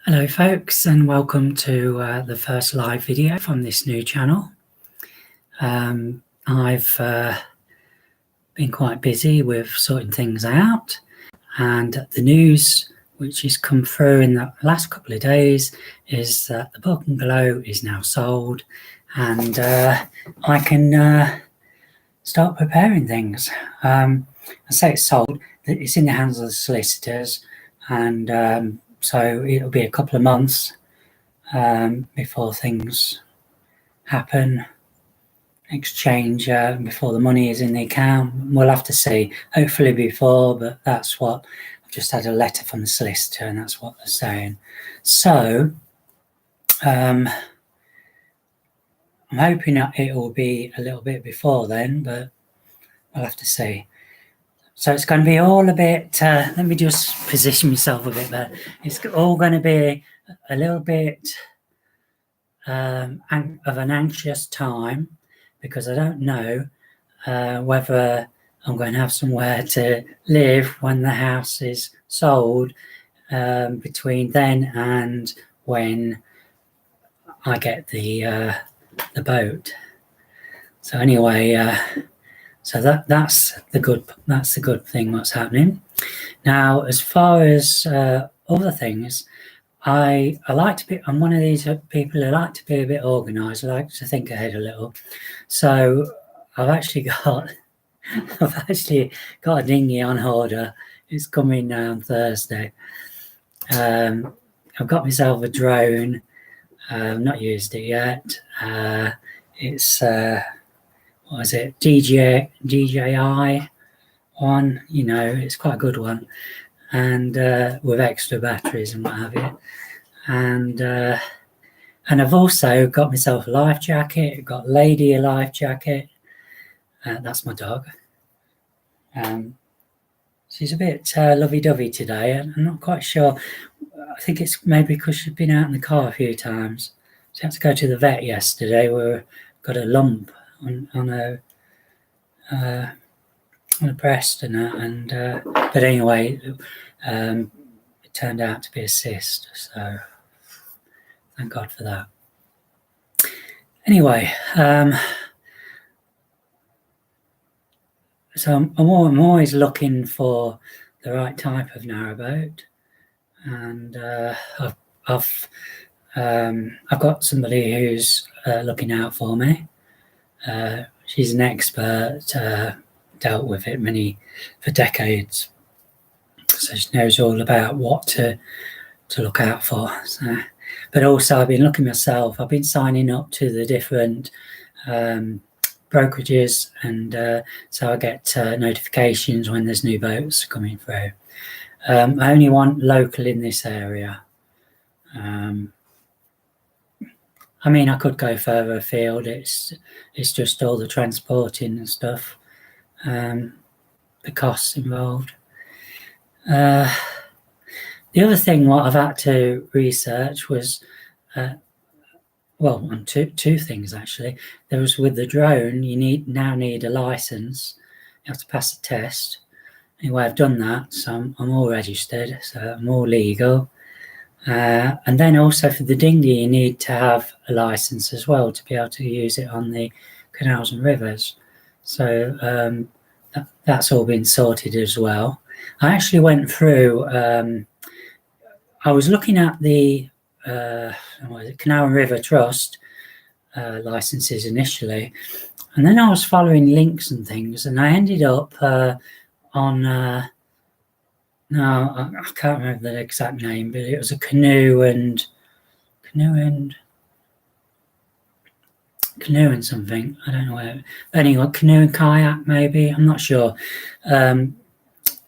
Hello folks, and welcome to the first live video from this new channel. I've been quite busy with sorting things out, and the news which has come through in the last couple of days is that the bungalow is now sold, and I can start preparing things. I say it's sold, it's in the hands of the solicitors, and so it'll be a couple of months before things happen, exchange, before the money is in the account. We'll have to see, hopefully before, but that's what, I've just had a letter from the solicitor and that's what they're saying. So I'm hoping that it will be a little bit before then, but we'll have to see. So it's going to be all a bit, let me just position myself a bit better. It's all going to be a little bit of an anxious time, because I don't know whether I'm going to have somewhere to live when the house is sold between then and when I get the boat. So anyway, so that's the good thing what's happening. Now, as far as other things, I like to be, I'm one of these people who like to be a bit organised. I like to think ahead a little. So I've actually got a dinghy on order. It's coming on Thursday. I've got myself a drone. I've not used it yet. It's what is it? DJI one. You know, it's quite a good one, and with extra batteries and what have you. And I've also got myself a life jacket. I've got Lady a life jacket. That's my dog. She's a bit lovey-dovey today. I'm not quite sure. I think it's maybe because she's been out in the car a few times. She had to go to the vet yesterday where got a lump on her breast and that. And but anyway, it turned out to be a cyst. So thank God for that. Anyway, so I'm always looking for the right type of narrowboat, and I've got somebody who's looking out for me. She's an expert, dealt with it for decades, so she knows all about what to look out for. So, but also I've been looking myself. I've been signing up to the different brokerages, and so I get notifications when there's new boats coming through. I only want local in this area. I mean, I could go further afield. It's just all the transporting and stuff, the costs involved. The other thing what I've had to research was, well, on two things actually. There was with the drone, you now need a license. You have to pass a test. Anyway, I've done that, so I'm all registered, so I'm all legal. And then also for the dinghy, you need to have a license as well to be able to use it on the canals and rivers. So that's all been sorted as well. I actually went through, I was looking at the Canal and River Trust licenses initially, and then I was following links and things, and I ended up on no, I can't remember the exact name, but it was a canoe and something. I don't know where. Anyway, canoe and kayak, maybe. I'm not sure.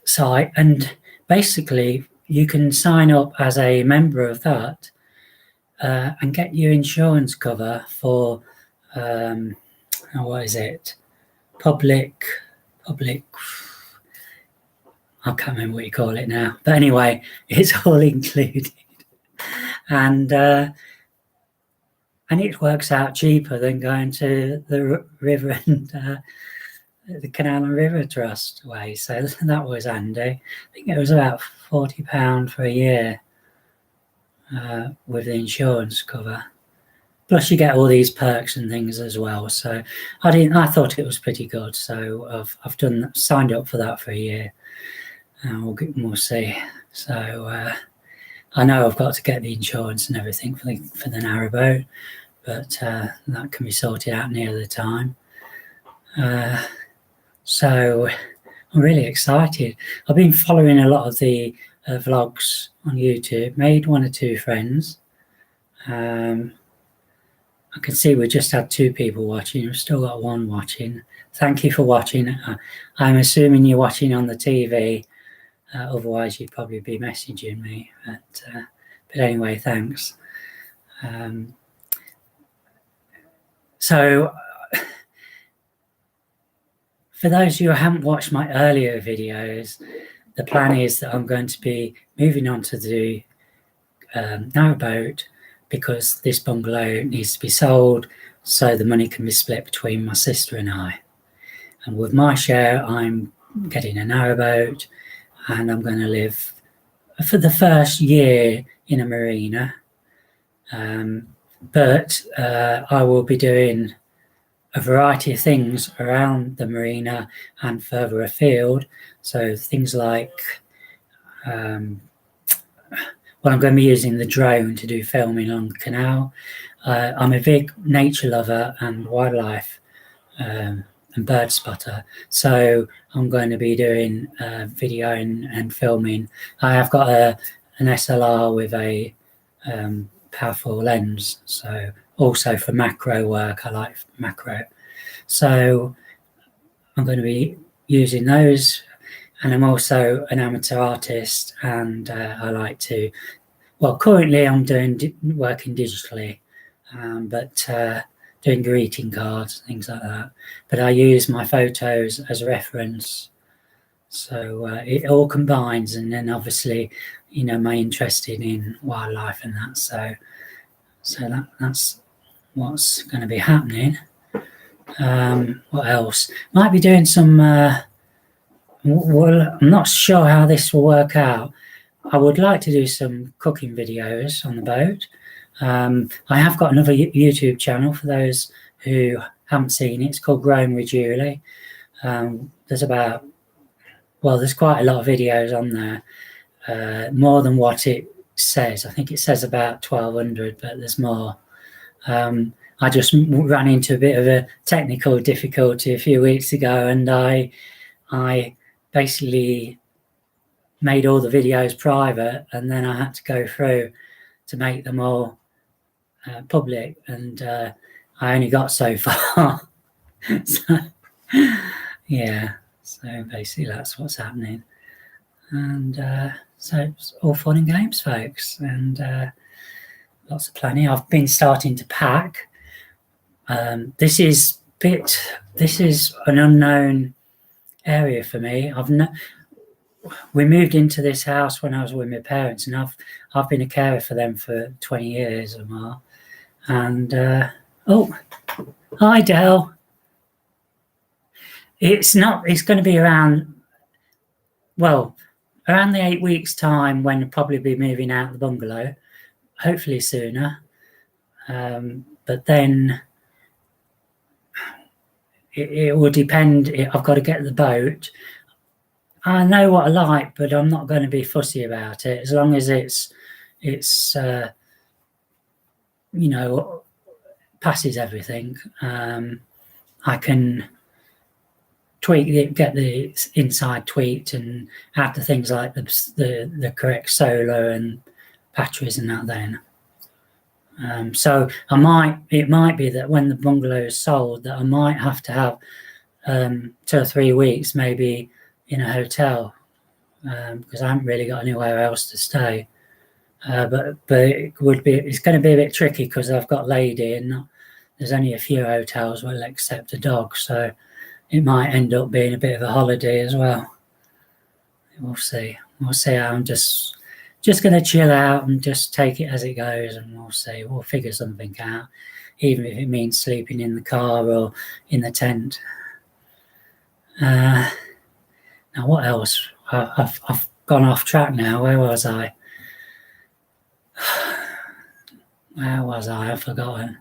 Site, and basically you can sign up as a member of that and get your insurance cover for what is it? Public. I can't remember what you call it now, but anyway, it's all included, and it works out cheaper than going to the river and the Canal and River Trust way. So that was handy. I think it was about £40 for a year. with the insurance cover. Plus, you get all these perks and things as well. So I thought it was pretty good. So I've signed up for that for a year, and we'll see. So I know I've got to get the insurance and everything for the narrowboat, but that can be sorted out near the time. So I'm really excited. I've been following a lot of the vlogs on YouTube. Made 1 or 2 friends. I can see we just had 2 people watching. We've still got 1 watching. Thank you for watching. I'm assuming you're watching on the TV. Otherwise, you'd probably be messaging me. But anyway, thanks. So, for those of you who haven't watched my earlier videos, the plan is that I'm going to be moving on to the narrowboat, because this bungalow needs to be sold so the money can be split between my sister and I. And with my share, I'm getting a narrowboat, and I'm going to live for the first year in a marina. But I will be doing a variety of things around the marina and further afield. So things like I'm going to be using the drone to do filming on the canal. I'm a big nature lover and wildlife and bird spotter, so I'm going to be doing video and filming. I have got an SLR with a powerful lens, so also for macro work, I like macro. So I'm going to be using those. And I'm also an amateur artist, and I like to, well, currently I'm working digitally, but doing greeting cards, things like that. But I use my photos as a reference. So it all combines, and then obviously, my interest in wildlife and that. So that's what's going to be happening. What else? Might be doing some... well, I'm not sure how this will work out. I would like to do some cooking videos on the boat. I have got another YouTube channel for those who haven't seen it. It's called Growing with Julie. There's quite a lot of videos on there, more than what it says. I think it says about 1,200, but there's more. I just ran into a bit of a technical difficulty a few weeks ago, and I basically made all the videos private, and then I had to go through to make them all public, and I only got so far. So yeah, so basically that's what's happening. And so it's all fun and games, folks, and lots of planning. I've been starting to pack. This is an unknown area for me. We moved into this house when I was with my parents, and I've been a carer for them for 20 years or more. And oh, hi Del. It's going to be around the 8 weeks time when I'll probably be moving out of the bungalow, hopefully sooner. But then it will depend. I've got to get the boat. I know what I like, but I'm not going to be fussy about it as long as it's passes everything. I can get the inside tweaked and add the things like the correct solar and batteries and that then. So it might be that when the bungalow is sold that I might have to have 2 or 3 weeks maybe in a hotel, because I haven't really got anywhere else to stay. But it's going to be a bit tricky because I've got lady, and there's only a few hotels will accept a dog, so it might end up being a bit of a holiday as well. We'll see. I'm just going to chill out and just take it as it goes, and we'll see. We'll figure something out, even if it means sleeping in the car or in the tent. Now, what else? I've gone off track now. Where was I? Where was I? I've forgotten.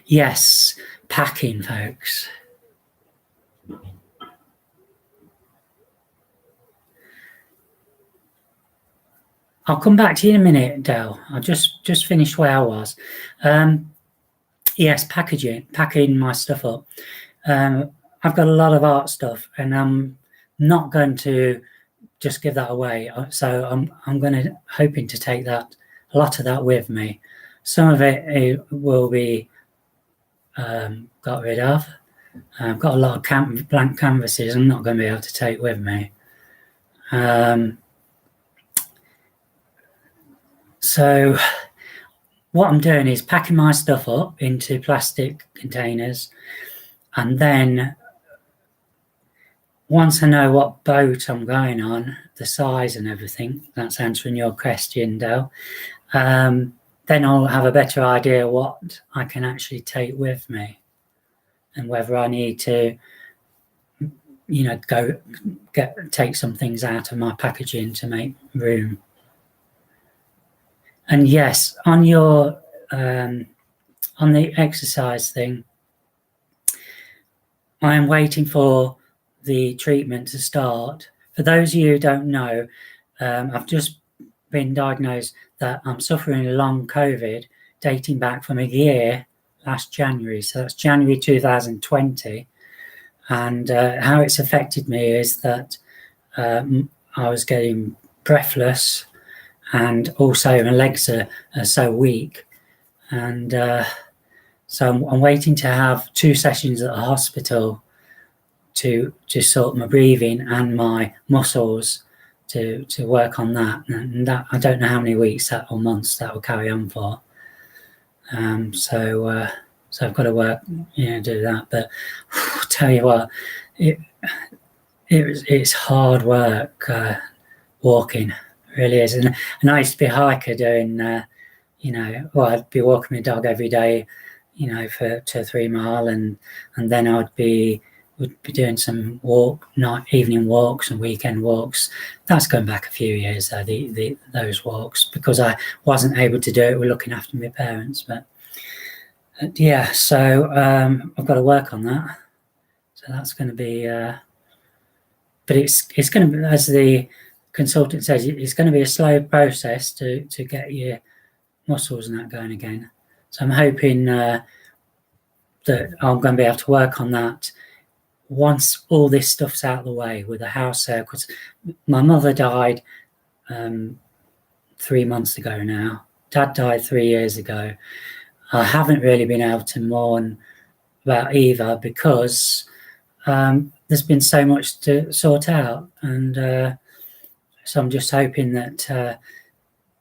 Yes, packing, folks. I'll come back to you in a minute, Dale. I'll just finish where I was. Yes, packing my stuff up. I've got a lot of art stuff, and I'm not going to just give that away. So I'm going to hoping to take a lot of that with me. Some of it will be got rid of. I've got a lot of blank canvases I'm not going to be able to take with me. So what I'm doing is packing my stuff up into plastic containers, and then once I know what boat I'm going on, the size and everything, that's answering your question, Dale, then I'll have a better idea what I can actually take with me and whether I need to, take some things out of my packaging to make room. And yes, on your on the exercise thing, I am waiting for the treatment to start. For those of you who don't know, I've just been diagnosed that I'm suffering long COVID dating back from a year last January. So that's January 2020. And how it's affected me is that I was getting breathless, and also my legs are so weak. And so I'm waiting to have 2 sessions at the hospital to sort my breathing and my muscles to work on that. And that, I don't know how many weeks or months that will carry on for. So I've got to work, do that. But I'll tell you what, it's hard work walking, it really is. And I used to be a hiker doing, I'd be walking my dog every day, for 2 or 3 miles, and then would be doing some evening walks and weekend walks. That's going back a few years, though, those walks, because I wasn't able to do it. We're looking after my parents, but yeah. So I've got to work on that. So that's going to be, but it's going to be, as the consultant says, it's going to be a slow process to get your muscles and that going again. So I'm hoping that I'm going to be able to work on that once all this stuff's out of the way with the house there, because my mother died 3 months ago now. Dad died 3 years ago. I haven't really been able to mourn about either because there's been so much to sort out, and so I'm just hoping that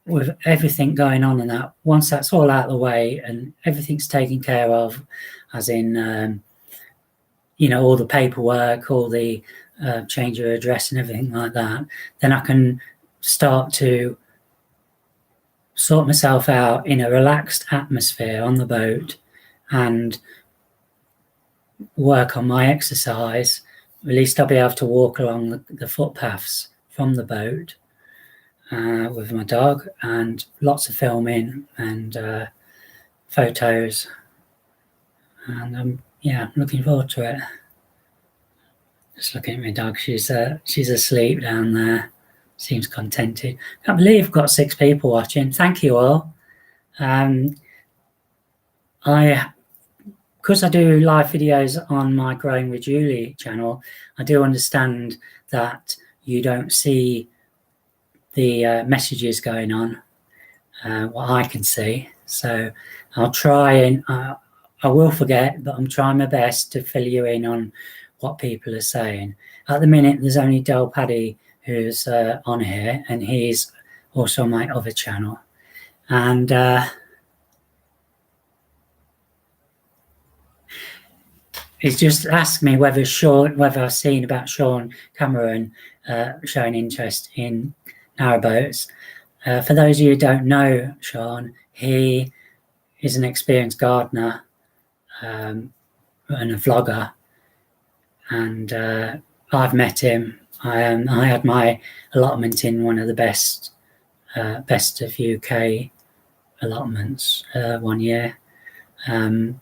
with everything going on and that, once that's all out of the way and everything's taken care of, as in all the paperwork, all the change of address and everything like that, then I can start to sort myself out in a relaxed atmosphere on the boat and work on my exercise. At least I'll be able to walk along the footpaths from the boat with my dog, and lots of filming and photos. And I'm looking forward to it. Just looking at my dog, she's asleep down there. Seems contented. Can't believe I've got 6 people watching. Thank you all. Because I do live videos on my Growing with Julie channel, I do understand that you don't see the messages going on, what I can see. So I'll try, and I will forget, but I'm trying my best to fill you in on what people are saying. At the minute, there's only Del Paddy who's on here, and he's also on my other channel. And he's just asked me whether I've seen about Sean Cameron showing interest in narrowboats. For those of you who don't know Sean, he is an experienced gardener and a vlogger, and I've met him. I had my allotment in one of the best best of UK allotments one year. Can't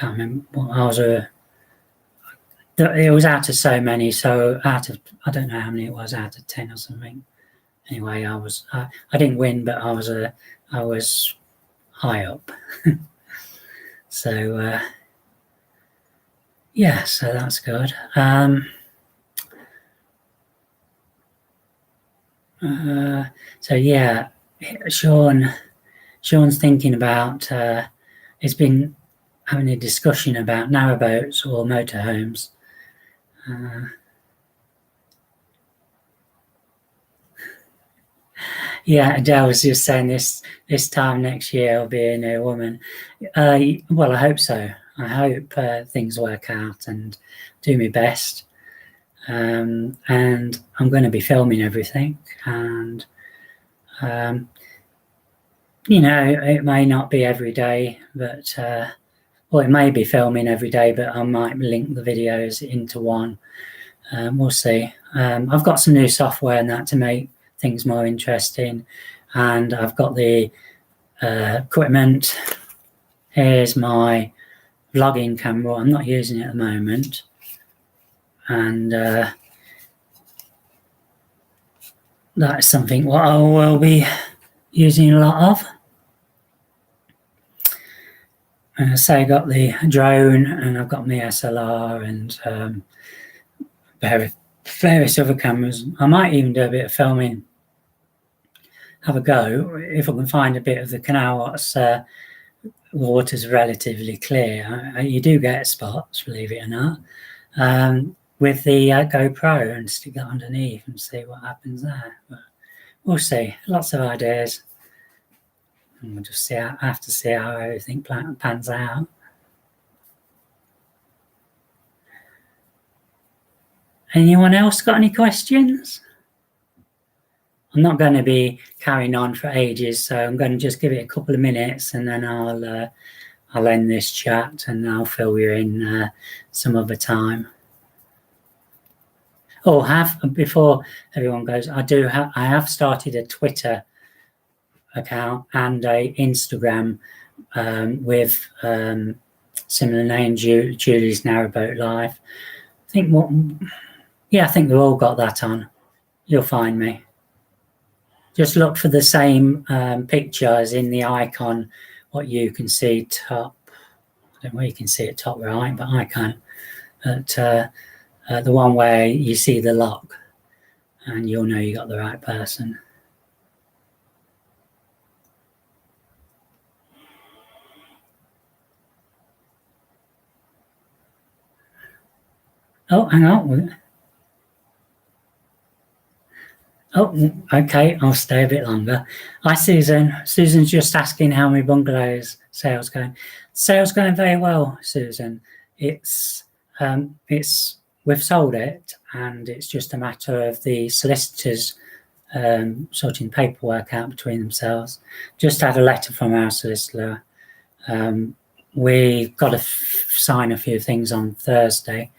remember what I was it was out of so many, so out of, I don't know how many it was, out of 10 or something. Anyway, I didn't win, but I was high up. So yeah, so that's good. So yeah, Sean's thinking about, he's been having a discussion about narrowboats or motorhomes. Yeah, Adele was just saying this time next year I'll be a new woman. Well, I hope so. I hope things work out and do my best. And I'm going to be filming everything. And, you know, it may not be every day, but, well, it may be filming every day, but I might link the videos into one. We'll see. I've got some new software and that to make things more interesting, and I've got the equipment. Here's my vlogging camera. I'm not using it at the moment, and that is something what I will be using a lot of. So I got the drone, and I've got my SLR and various other cameras. I might even do a bit of filming, have a go, if I can find a bit of the canal what's water's relatively clear. You do get spots, believe it or not, with the GoPro, and stick that underneath and see what happens there. But we'll see. Lots of ideas. And we'll just have to see how everything pans out. Anyone else got any questions? I'm not going to be carrying on for ages, so I'm going to just give it a couple of minutes, and then I'll end this chat, and I'll fill you in some other time. Oh, before everyone goes, I have started a Twitter account and a Instagram with similar name, Julie's Narrowboat Life. I think we've all got that on. You'll find me. Just look for the same pictures in the icon, what you can see top. I don't know where you can see it top right, but I can. But the one where you see the lock, and you'll know you got the right person. Oh, hang on. Oh, okay, I'll stay a bit longer. Hi, Susan. Susan's just asking how my bungalow's sales going. Sales going very well, Susan. It's we've sold it, and it's just a matter of the solicitors sorting paperwork out between themselves. Just had a letter from our solicitor. We got to sign a few things on Thursday.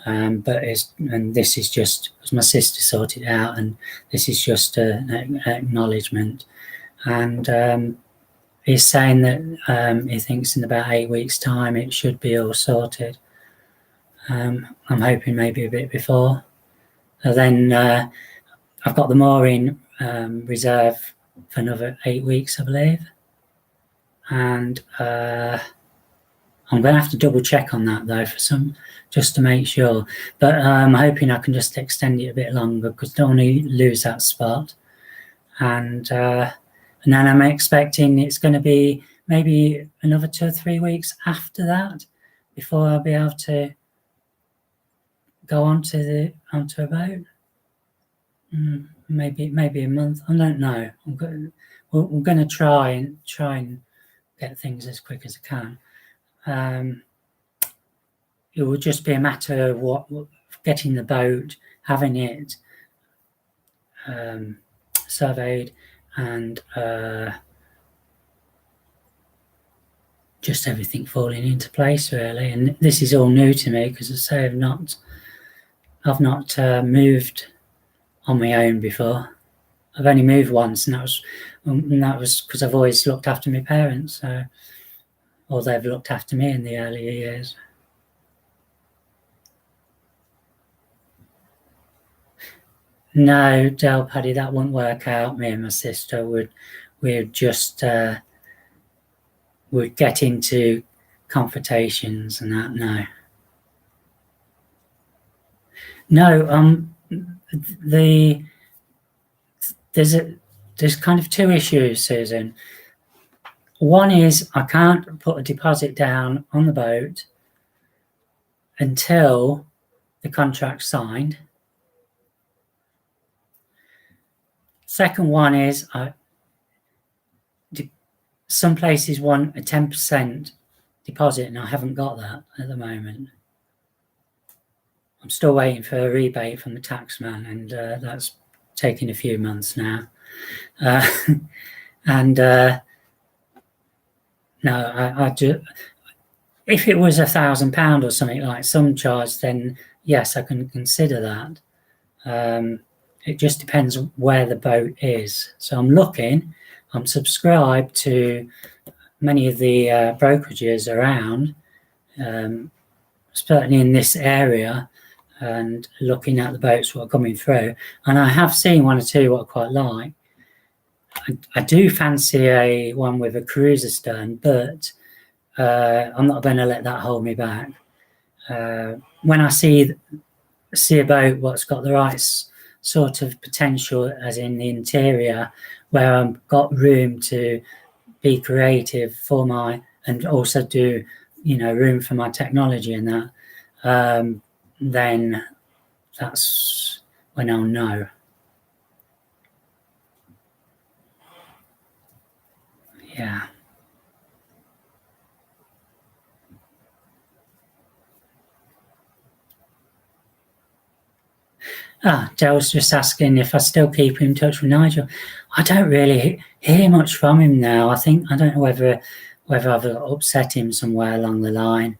But this is just, as my sister sorted it out, and this is just an acknowledgement. And he's saying that he thinks in about 8 weeks' time it should be all sorted. I'm hoping maybe a bit before. And then I've got the mooring reserve for another 8 weeks, I believe. And I'm going to have to double check on that though, just to make sure. But I'm hoping I can just extend it a bit longer, because I don't want to lose that spot. And then I'm expecting it's going to be maybe another 2 or 3 weeks after that before I'll be able to go onto a boat. Maybe a month. I don't know. We're going to try and get things as quick as I can. It would just be a matter of getting the boat, having it surveyed, and just everything falling into place, really. And this is all new to me, because I say I've not moved on my own before. I've only moved once, and that was because I've always looked after my parents, or they've looked after me in the earlier years. No, Del Paddy, that wouldn't work out. Me and my sister would just would get into confrontations and that. No, there's kind of two issues, Susan. One is I can't put a deposit down on the boat until the contract's signed. Second one is some places want a 10% deposit, and I haven't got that at the moment. I'm still waiting for a rebate from the taxman, and that's taking a few months now. And no, I do. If it was £1,000 or something like some charge, then yes, I can consider that. It just depends where the boat is. So I'm subscribed to many of the brokerages around, certainly in this area, and looking at the boats that are coming through. And I have seen one or two what I quite like. I do fancy one with a cruiser stern, but I'm not going to let that hold me back. When I see a boat what's got the right sort of potential, as in the interior, where I've got room to be creative and also do, room for my technology and that, then that's when I'll know. Yeah. Dale's just asking if I still keep in touch with Nigel. I don't really hear much from him now. I don't know whether I've upset him somewhere along the line.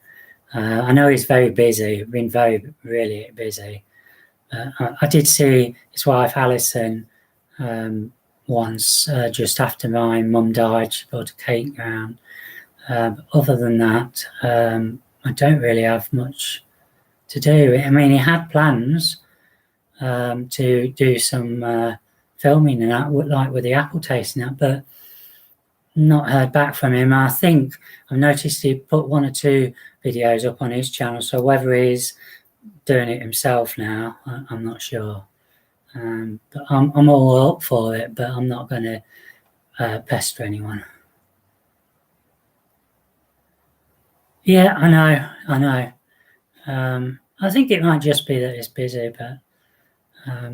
I know he's very busy, been really busy. I did see his wife Alison once, just after my mum died. She brought a cake round. Other than that, I don't really have much to do. I mean, he had plans to do some filming and that, like with the apple tasting that, but not heard back from him. I think I've noticed he put one or two videos up on his channel, so whether he's doing it himself now, I'm not sure. But I'm all up for it, but I'm not going to pester anyone. Yeah, I know. I think it might just be that it's busy, but I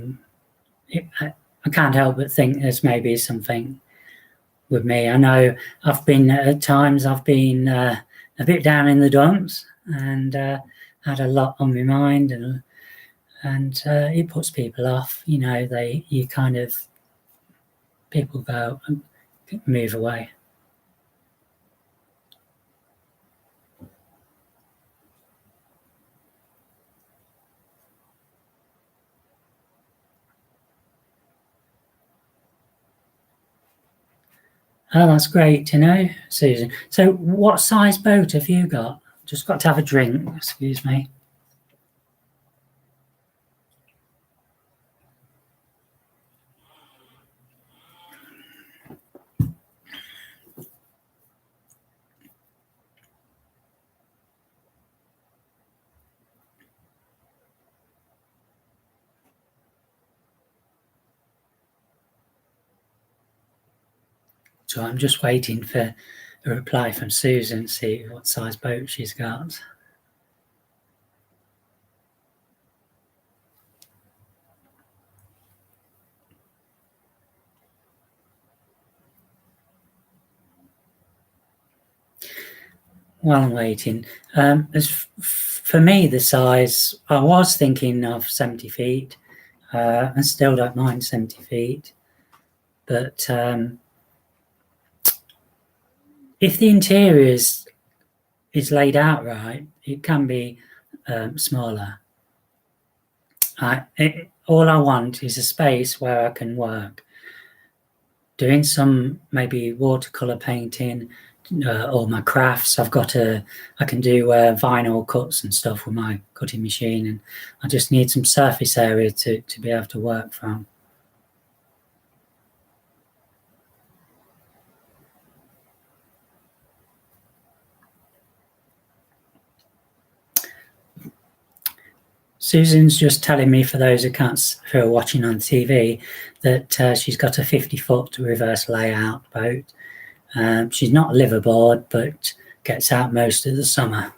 can't help but think there's maybe something with me. I know at times I've been a bit down in the dumps and had a lot on my mind, and it puts people off. People go and move away. Oh, that's great to know, Susan. So what size boat have you got? Just got to have a drink, excuse me. So I'm just waiting for a reply from Susan, see what size boat she's got. While I'm waiting, for me, the size, I was thinking of 70 feet. I still don't mind 70 feet, but if the interior is laid out right, it can be smaller. All I want is a space where I can work. doing some maybe watercolor painting or my crafts. I can do vinyl cuts and stuff with my cutting machine, and I just need some surface area to be able to work from. Susan's just telling me, for those who are watching on TV, that she's got a 50-foot reverse layout boat. She's not liveaboard, but gets out most of the summer.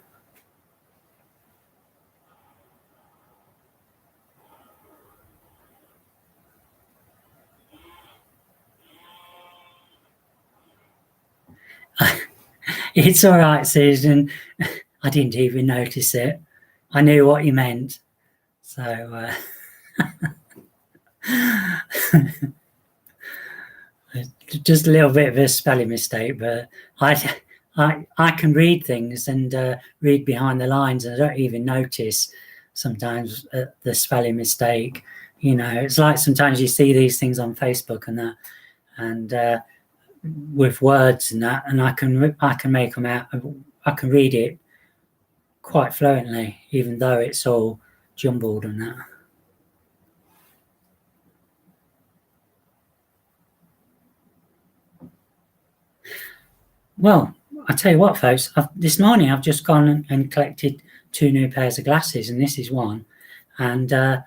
It's all right, Susan. I didn't even notice it. I knew what you meant. So just a little bit of a spelling mistake, but I can read things and read behind the lines, and I don't even notice sometimes the spelling mistake. You know, it's like sometimes you see these things on Facebook and that, and with words and that, and I can make them out. I can read it quite fluently, even though it's all jumbled and that. Well, I tell you what, folks, this morning I've just gone and collected 2 new pairs of glasses, and this is one, and I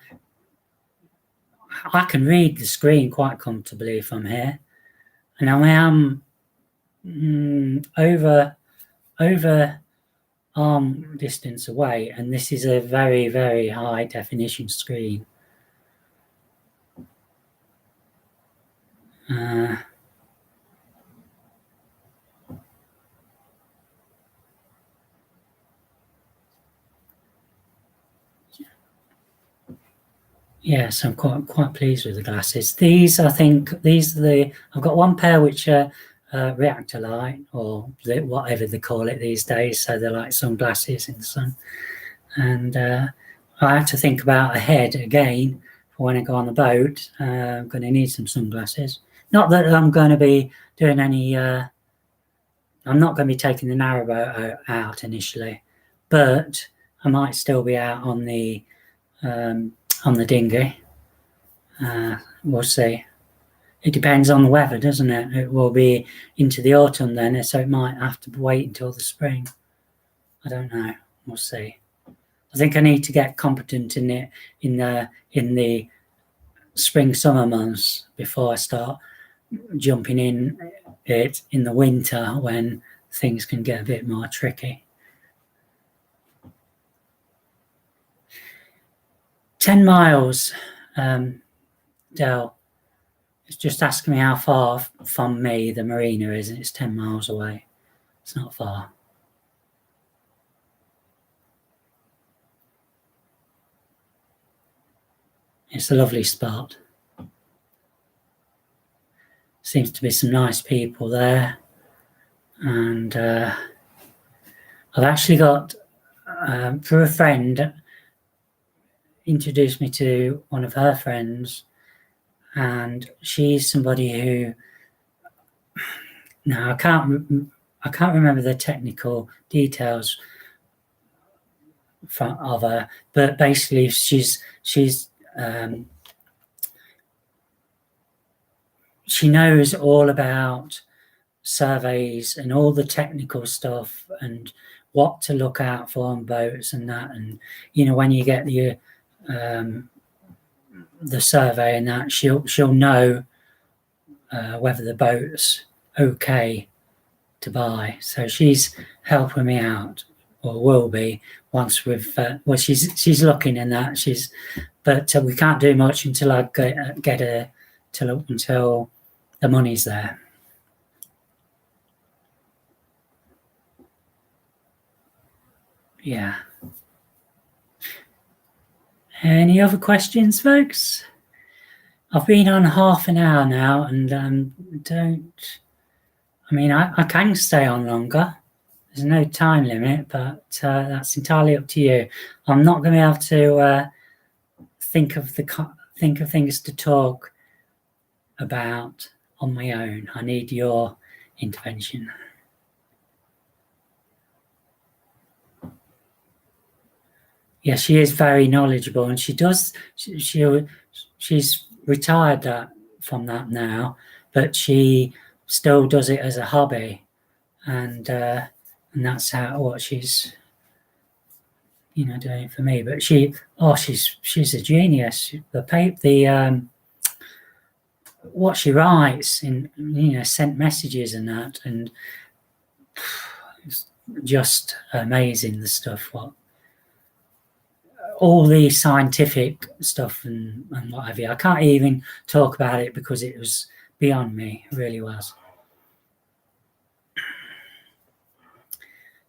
can read the screen quite comfortably from here, and I am over arm distance away, and this is a very, very high definition screen. Yes, I'm quite pleased with the glasses. These, I think, I've got one pair which are reactor light, or whatever they call it these days. So they're like sunglasses in the sun. And I have to think about ahead again for when I go on the boat. I'm going to need some sunglasses. Not that I'm going to be doing any. I'm not going to be taking the narrowboat out initially, but I might still be out on the dinghy. We'll see. It depends on the weather, doesn't it? It will be into the autumn then, so it might have to wait until the spring. I don't know. We'll see. I think I need to get competent in it in the spring summer months before I start jumping in it in the winter when things can get a bit more tricky. 10 miles, Del. It's just asking me how far from me the marina is, and it's 10 miles away. It's not far. It's a lovely spot. Seems to be some nice people there. And I've actually got, through a friend, introduced me to one of her friends, and she's somebody who, now I can't remember the technical details of her, but basically she knows all about surveys and all the technical stuff and what to look out for on boats and that, and you know, when you get the survey and that, she'll know whether the boat's okay to buy. So she's helping me out, or will be, once we've well, she's looking in that, but we can't do much until I get her until the money's there. Yeah. Any other questions, folks? I've been on half an hour now, and I can stay on longer. There's no time limit, but that's entirely up to you. I'm not going to be able to think of things to talk about on my own. I need your intervention. Yeah, she is very knowledgeable, and she's retired from that now, but she still does it as a hobby, and that's what she's doing for me. But she's a genius. What she writes in sent messages and that, and it's just amazing, the stuff what all the scientific stuff and what have you. I can't even talk about it because it was beyond me. It really was.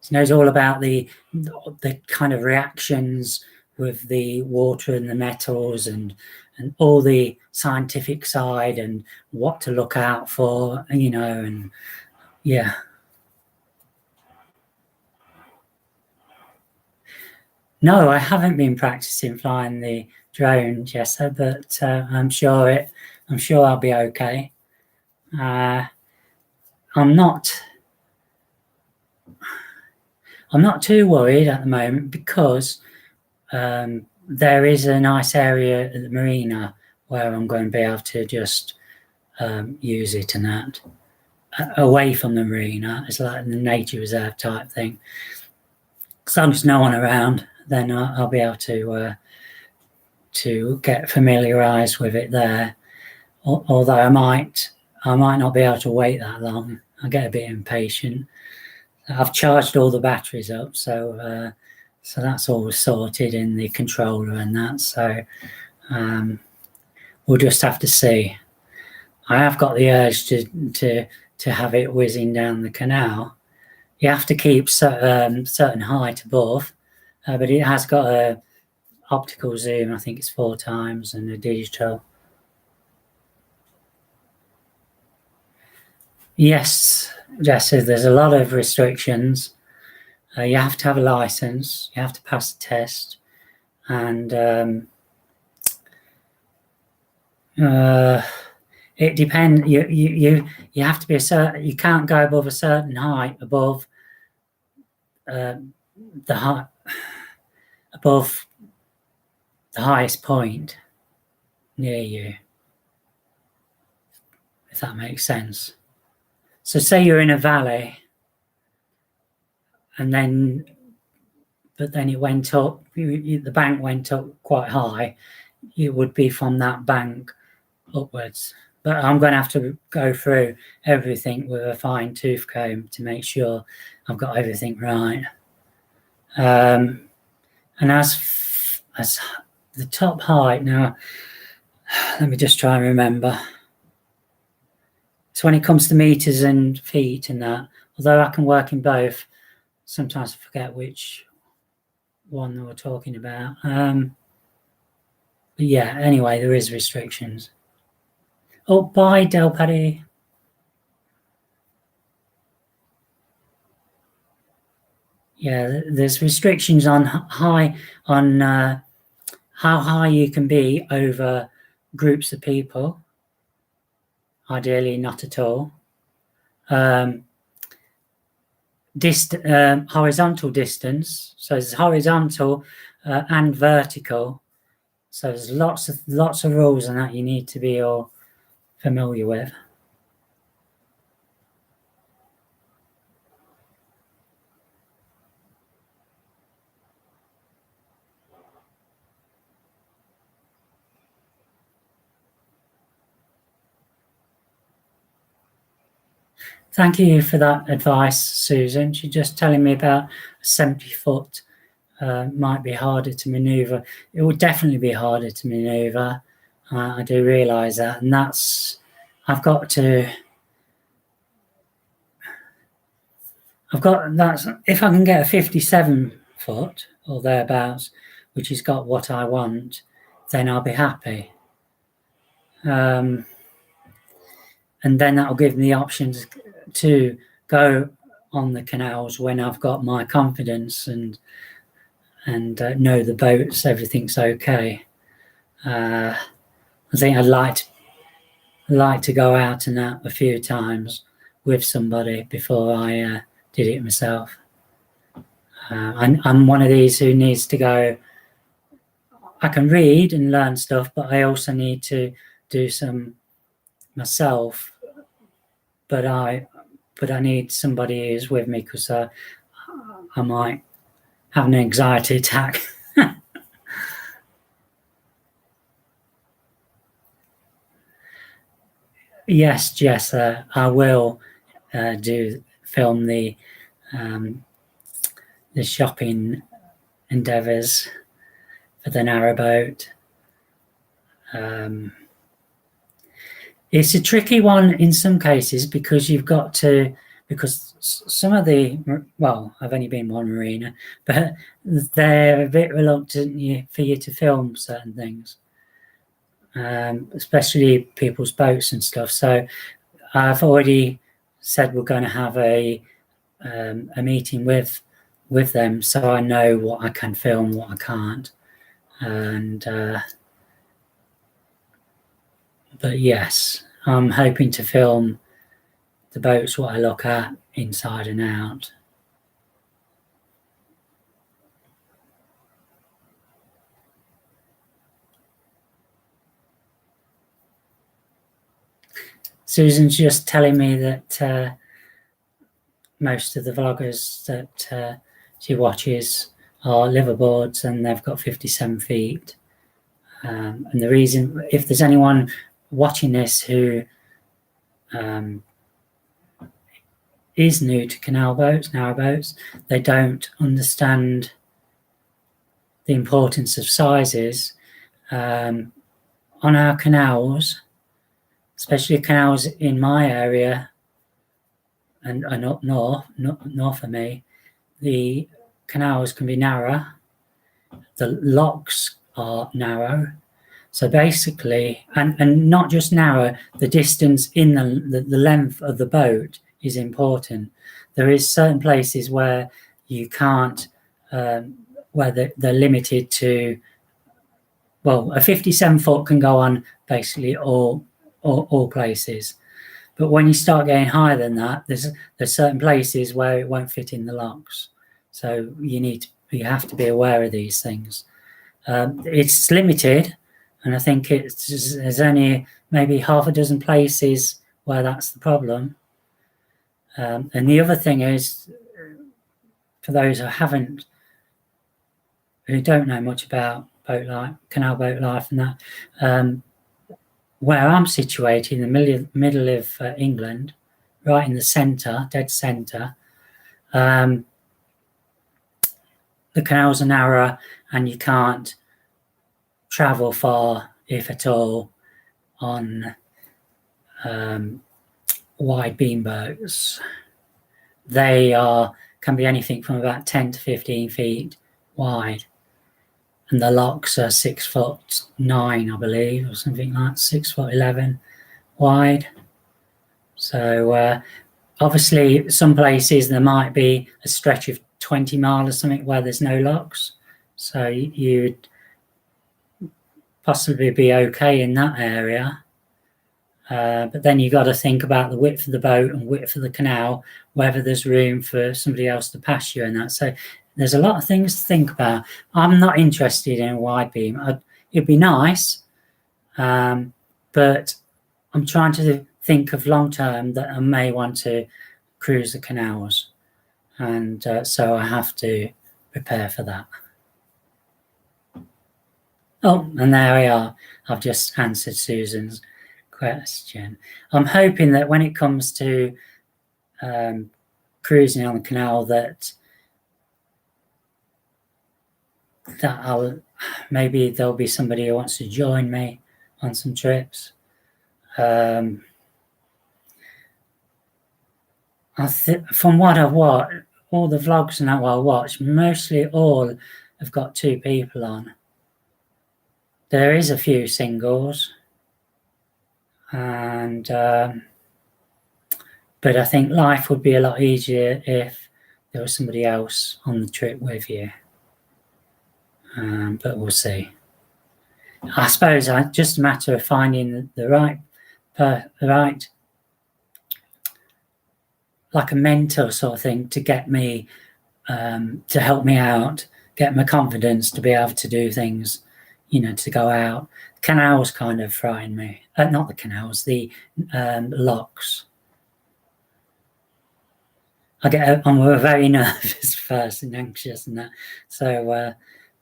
She knows all about the kind of reactions with the water and the metals and all the scientific side and what to look out for, and yeah. No, I haven't been practicing flying the drone, Jessa, but I'm sure I'll be okay. I'm not too worried at the moment because there is a nice area at the marina where I'm going to be able to just use it and that. Away from the marina, it's like the nature reserve type thing. As long as no one around, then I'll be able to get familiarized with it there. Although I might not be able to wait that long. I get a bit impatient. I've charged all the batteries up, so that's all sorted in the controller and that. So we'll just have to see. I have got the urge to have it whizzing down the canal. You have to keep certain height above, but it has got a optical zoom. I think it's 4 times, and a digital. Yes, Jesse, there's a lot of restrictions. You have to have a license. You have to pass the test, and it depends. You have to be you can't go above a certain height above the highest point near you, if that makes sense. So say you're in a valley, but then it went up, the bank went up quite high, it would be from that bank upwards. But I'm going to have to go through everything with a fine tooth comb to make sure I've got everything right. And as the top height, now, let me just try and remember. So when it comes to meters and feet and that, although I can work in both, sometimes I forget which one we're talking about. But yeah, anyway, there is restrictions. Oh, bye, Del Paddy. Yeah, there's restrictions on how high you can be over groups of people. Ideally, not at all. Horizontal distance. So there's horizontal and vertical. So there's lots of rules on that you need to be all familiar with. Thank you for that advice, Susan. She's just telling me about a 70-foot might be harder to maneuver. It would definitely be harder to maneuver. I do realise that, and if I can get a 57-foot or thereabouts, which has got what I want, then I'll be happy. And then that'll give me the options to go on the canals when I've got my confidence and know the boats, everything's okay. I think I'd like to. like to go out and that a few times with somebody before I did it myself. I'm one of these who needs to go. I can read and learn stuff, but I also need to do some myself. But I need somebody who's with me because I might have an anxiety attack. Yes, Jess, I will film the shopping endeavours for the narrowboat. It's a tricky one in some cases because you've got to, because some of the, well, I've only been one marina, but they're a bit reluctant for you to film certain things, especially people's boats and stuff. So I've already said we're going to have a meeting with them, so I know what I can film, what I can't, and but yes, I'm hoping to film the boats what I look at inside and out. Susan's just telling me that most of the vloggers that she watches are liveaboards and they've got 57 feet. And the reason, if there's anyone watching this who is new to canal boats, narrowboats, they don't understand the importance of sizes. On our canals, especially canals in my area and up north of me, the canals can be narrow, the locks are narrow. So basically, and not just narrow, the distance in the length of the boat is important. There is certain places where you can't, where they're limited to, well, a 57 foot can go on basically all places. But when you start getting higher than that, there's certain places where it won't fit in the locks. So you have to be aware of these things. It's limited, and I think there's only maybe half a dozen places where that's the problem. And the other thing is, for those who don't know much about boat life, canal boat life, and that, where I'm situated in the middle of England, right in the centre, dead centre, the canals are narrow and you can't travel far, if at all, on wide beam boats. They can be anything from about 10 to 15 feet wide, and the locks are 6'9", I believe, or something like 6'11" wide. So obviously, some places there might be a stretch of 20 miles or something where there's no locks, so you'd possibly be okay in that area. But then you got to think about the width of the boat and width of the canal, whether there's room for somebody else to pass you and that. So there's a lot of things to think about. I'm not interested in a wide beam. It'd be nice, but I'm trying to think of long term that I may want to cruise the canals, and so I have to prepare for that. Oh, and there we are. I've just answered Susan's question. I'm hoping that when it comes to cruising on the canal, that maybe there'll be somebody who wants to join me on some trips. From what I've watched, all the vlogs and that I watch, mostly all have got 2 people on. There is a few singles, and but I think life would be a lot easier if there was somebody else on the trip with you. But we'll see. I suppose it's just a matter of finding the right right, like a mentor sort of thing to get me, to help me out, get my confidence to be able to do things, to go out. Canals kind of frighten me. Not the canals, the locks. I'm very nervous first and anxious and that. So,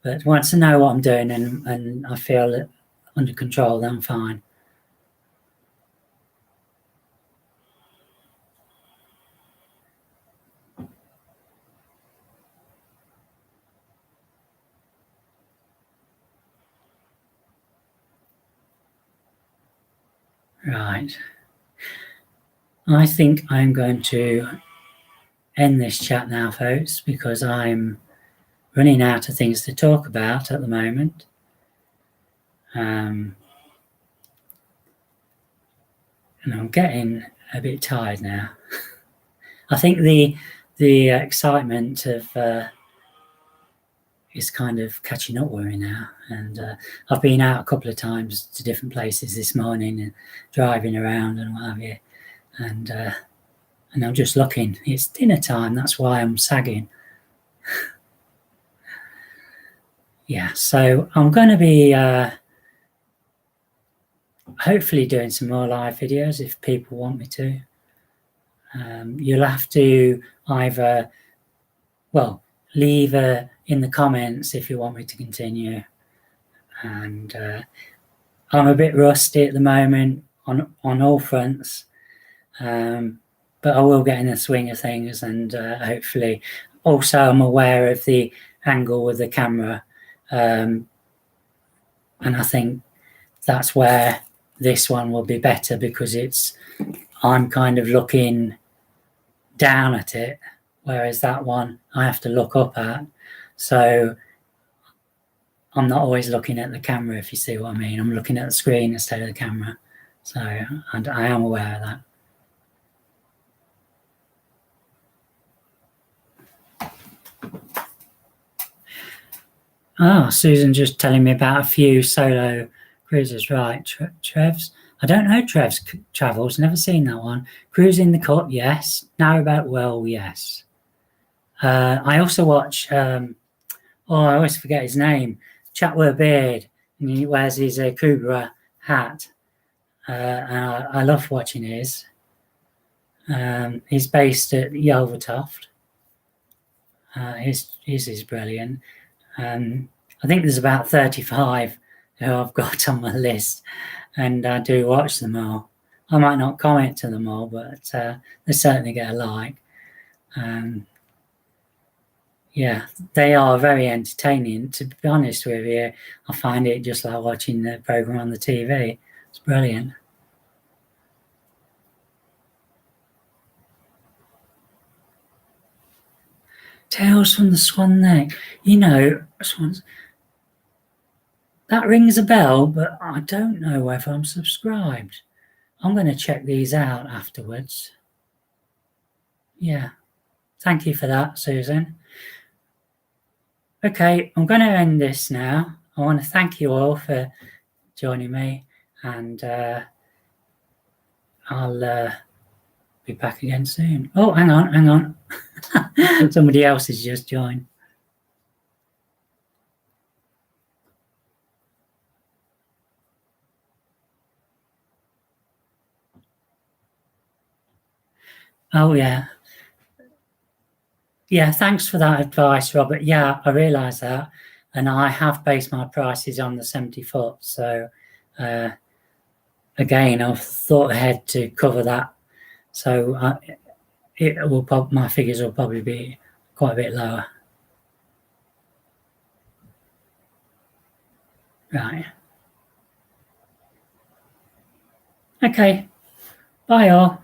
but once I know what I'm doing and I feel it under control, then I'm fine. Right. I think I'm going to end this chat now, folks, because I'm running out of things to talk about at the moment. And I'm getting a bit tired now. I think the excitement of is kind of catching up with me now, and I've been out a couple of times to different places this morning and driving around and what have you, and I'm just looking. It's dinner time. That's why I'm sagging. Yeah, so I'm going to be hopefully doing some more live videos if people want me to. You'll have to either, leave in the comments if you want me to continue. And I'm a bit rusty at the moment on all fronts, but I will get in the swing of things, and hopefully, also I'm aware of the angle with the camera, and I think that's where this one will be better because I'm kind of looking down at it, whereas that one I have to look up at. So I'm not always looking at the camera, if you see what I mean. I'm looking at the screen instead of the camera. So, and I am aware of that. Susan just telling me about a few solo cruises. Right, Trev's. I don't know Trev's travels. Never seen that one. Cruising the Cup, yes. Narrowboat, well, yes. I also watch. I always forget his name. Chap with a beard, and he wears his Kubra hat. And I love watching his. He's based at Yelvertoft. His is brilliant. I think there's about 35 who I've got on my list, and I do watch them all. I might not comment to them all, but they certainly get a like. Yeah, they are very entertaining. To be honest with you, I find it just like watching the program on the TV. It's brilliant. Tales from the Swan Neck. Swans. That rings a bell, but I don't know whether I'm subscribed. I'm going to check these out afterwards. Yeah. Thank you for that, Susan. Okay, I'm going to end this now. I want to thank you all for joining me, and I'll be back again soon. Oh, hang on. Somebody else has just joined. Oh, yeah. Yeah, thanks for that advice, Robert. Yeah, I realise that. And I have based my prices on the 70 foot. So, again, I've thought ahead to cover that. So, my figures will probably be quite a bit lower. Right. Okay. Bye, all.